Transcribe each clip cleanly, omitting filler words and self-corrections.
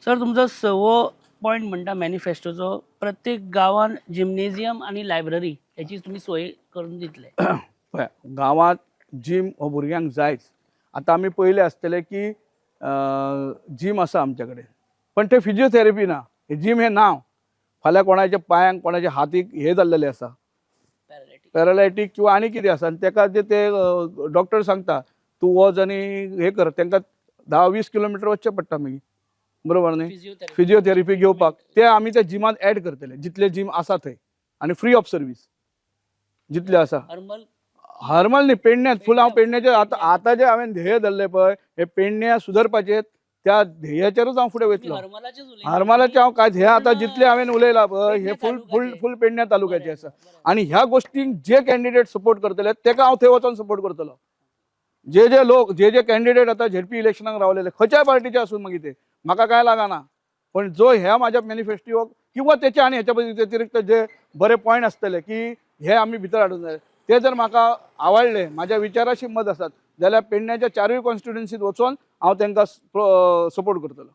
Sir तुमचा 6 point म्हणटा मॅनिफेस्टोचो प्रत्येक गावान जिम्नेजियम आणि लायब्ररी याची तुम्ही सोय करून दितले. पळय गांवांत जीम हो भुरग्यांक जायच. आतां आमी पयले आसतले की जीम आसा आमचे कडेन पण ते फिजिओथेरपी ना. हे जीम हे नांव. फाल्यां कोणाच्या पांयांक कोणाच्या हातीक हे जाल्लेले आसा पॅरालायटीक किंवा आनी कितें आसा आनी तेका जे ते डॉक्टर सांगता तूं वच आनी हे कर. तांकां 10-20 किलोमिटर वचचें पडटा मागीर बरोबर न्ही. फिजिओथेरपी घेवपाक ते आमी त्या जिमांत एड करतले जितले जीम आसा थंय आनी फ्री ऑफ सर्वीस जितले आसा. हर्मल न्ही पेडण्यात फूल. हांव पेडण्याचे आतां जे हांवें ध्येय धरले पळय हे पेडण्या सुदरपाचे त्या ध्येयाचेरूच हांव फुडें वयतलो. हर्मलाचे हांव काय हे आतां जितले हांवें उलयला पळय हे फूल फूल फूल पेडण्या तालुक्याचे आसा. आनी ह्या गोष्टींक जे कॅन्डिडेट सपोर्ट करतले तेका हांव थंय वचोन सपोर्ट करतलो. जे लोक जे कॅन्डिडेट आतां झेडपी इलेक्शनाक रावलेले खंयच्याय पार्टीचे आसून मागीर ते म्हाका काय लागना पण जो ह्या म्हाज्या मॅनिफेस्टोक किंवा तेचे आनी हेच्या व्यतिरिक्त जे बरे पॉयंट आसतले की हे आमी भितर हाडूंक जाय ते जर म्हाका आवडले म्हाज्या विचाराशी मत आसात जाल्यार पेडण्याच्या 4 कॉन्स्टिट्युएन्सीत वचोन हांव तांकां सपोर्ट करतलो.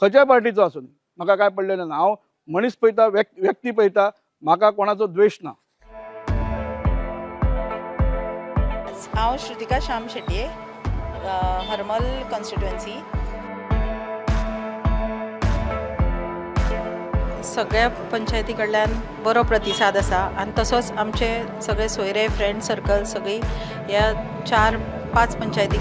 खंयच्याय पार्टीचो आसून म्हाका काय पडलेलें ना. हांव मनीस पळयता व्यक्ती पळयता. म्हाका कोणाचो द्वेष ना. हांव श्रुतिका श्याम शेट्ये हर्मल कॉन्स्टिट्युएन्सी. सगळ्या पंचायती कडल्यान बरो प्रतिसाद आसा आनी तसोच आमचे सगळे सोयरे फ्रेंड सर्कल सगळी ह्या 4-5 पंचायती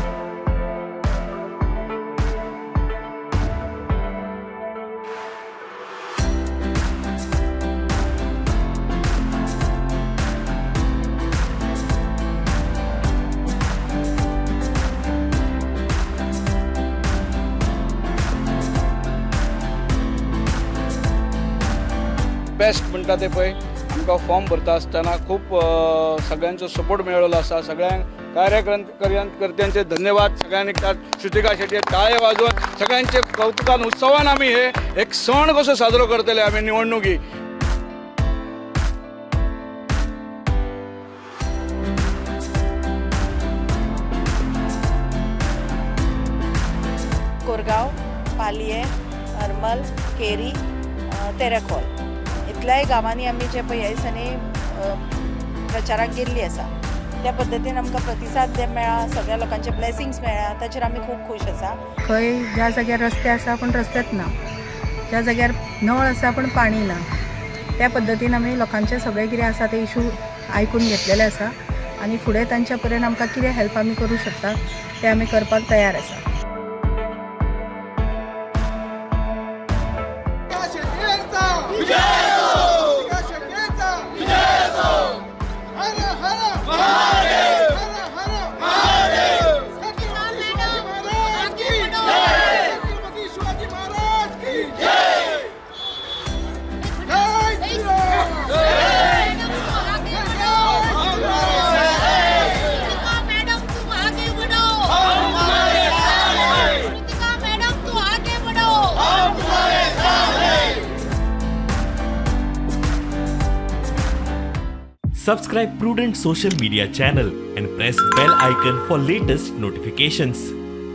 बेस्ट म्हणटा ते पळय आमकां फॉर्म भरता आसतना खूब सगळ्यांचो सपोर्ट मेळ्ळो आसा. सगळ्यांक कार्यकर्त्यांचे धन्यवाद. सगळ्यांनी श्रुतिका शेट्ये टाळे वाजोवन सगळ्यांचे कौतुकान उत्सवान आमी हे एक सण कसो साजरो करतले आमी निवडणुकी. कोरगांव, पालये, हर्मल, केरी, तेरेखोल इतल्याय गांवांनी आमी जे पळय ह्या दिसांनी प्रचाराक गेल्ली आसा त्या पद्दतीन आमकां प्रतिसाद मेळ्ळा. सगळ्या लोकांचे ब्लेसिंग्स मेळ्ळा. ताचेर आमी खूब खूश आसा. खंय ज्या जाग्यार रस्ते आसा पण रस्तेच ना. ज्या जाग्यार नळ आसा पण पाणी ना. त्या पद्दतीन आमी लोकांचे सगळे कितें आसा ते इशू आयकून घेतलेले आसा आनी फुडें तांच्या पर्यंत आमकां कितें हेल्प आमी करूं शकता ते आमी करपाक तयार आसा. Subscribe Prudent social media channel and press bell icon for latest notifications.